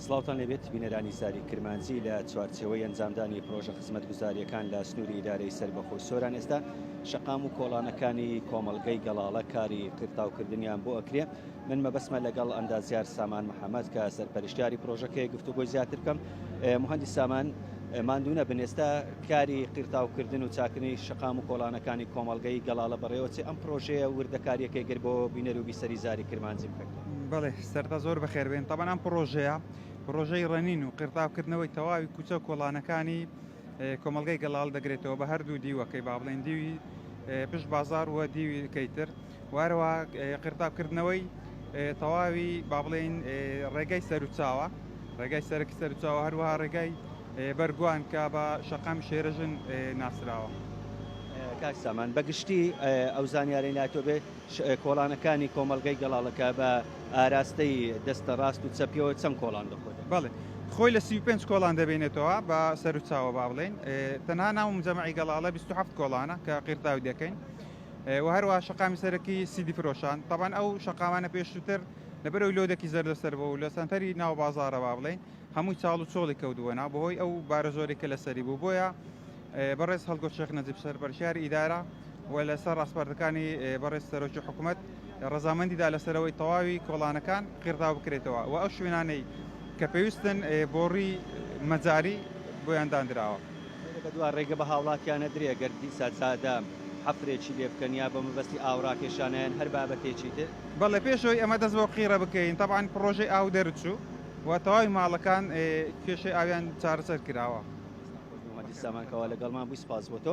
سڵاوتان لێبێت بینەرانی ساری کرمانجی لە چوارچێوەی ئەنجامدانی پرۆژە خزمەتگوزاریەکان لە سنووری ئیدارەی سەربەخۆی سۆران ئێستا شەقام و کۆڵانەکانی کۆمەڵگەی گەڵاڵە کاری قرتاوکردنیان بۆ ئەکرێ. من مەبەسمە لەگەڵ ئەندازیار سامان محەممەد کە سەرپەرشتیاری پرۆژەکەی گفتوگۆی زیاتر بکەم. مهندس سامان، ماندوونە بنێستا کاری قیرتاوکردن و چاکنەی شەقام و کۆڵانەکانی کۆمەڵگەی گەڵاڵە بەڕێوەچی ئەم پرۆژەیە وردەکاریەکەی گر بۆ بینەر و بیسەری زاری کرمانجی بکەیت. بەڵێ سەرتا زۆر بەخێربێن. تەبەن ئەم پرۆژەی ڕەنین و قیرتاوکردنەوەی تەواوی کوچە و کۆڵانەکانی کۆمەڵگەی گەڵاڵ دەگرێتەوە بە هەردوو دیوەکەی با بڵێن دیوی پشت بازار وە دیوی کەیتر، وارەوە قیرتاوکردنەوەی تەواوی با بڵێن ڕێگای سەرچاوە، ڕێگای سەرکی سەرچاوە، هەروەها ڕێگای بەرگوان کە بە شەقام شێرەژن ناسراوە. کاک سامان، بەگشتی ئەو زانیارەی ناتۆ بێ کۆڵانەکانی کۆمەڵگەی گەڵاڵەکە بە ئاراستەی دەستە ڕاست و چەپیەوە چەند کۆڵان دەخۆت؟ بەڵێ خۆی لە 35 کۆڵان دەبێنێتەوە بە سەرچاوە با بڵێن. تەنها ناو مجەمەعی گەڵاڵە 27 کۆڵانە کە قیرتاوی دەکەین و هەروە شەقامی سەرەکی سیدی فرۆشان. تەبەن ئەو شەقامانە پێشووتر لەبەرەوەی لۆدەکی زەردەسەر بوو لە سەنتەری ناو بازارە با بڵێن هەمووی چاڵ و چۆڵی کەوتووەنا بەهۆی ئەو بارە زۆرێکە لەسەری بوو. بۆیە بەڕێز هەڵگۆ شێخ نەجیب سەرپەرشتیاری ئیدارە و لەسەر ڕاستپەردەکانی بەڕێز سەرۆکی حکوومەت ڕەزامەندیدا لەسەرەوەی تەواوی کۆڵانەکان قیرتاو بکرێتەوە و ئەو شوێنانەی کە پێویستن بۆڕی مەجاری بۆیان دانراوە. دووار ڕێگە بە هاوڵاتیانە درێ گەردی سادە حەفرێکی لێ بکەن یا بە مەبەستی ئاوڕاکێشانیان هەر بابەتێکی تر؟ بەڵێ پێشەوەی ئەمە دەست بۆ قیرە بکەین. تەبعاً پرۆژەی ئاو دەرچوو و تەواوی ماڵەکان کێشەی ئاویان چارەسەر کراوە. سامانکەوە لەگەڵمان بووی سپاس بۆ تۆ.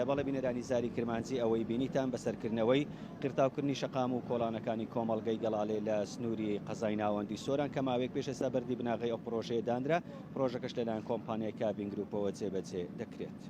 بەڵێ بینەرانی زاری کرمانجی ئەوەی بینیتان بەسەرکردنەوەی قیرتاوکردنی شەقام و کۆڵانەکانی کۆمەڵگەی گەڵاڵێ لە سنووری قەزای ناوەندی سۆران کە ماوەیەک پێش ئێستا بەردی بناغی ئەو پرۆژەیە دانرا. پرۆژەکەش لەلایەن کۆمپانیای کابین گروپەوە جێبەجێ دەکرێت.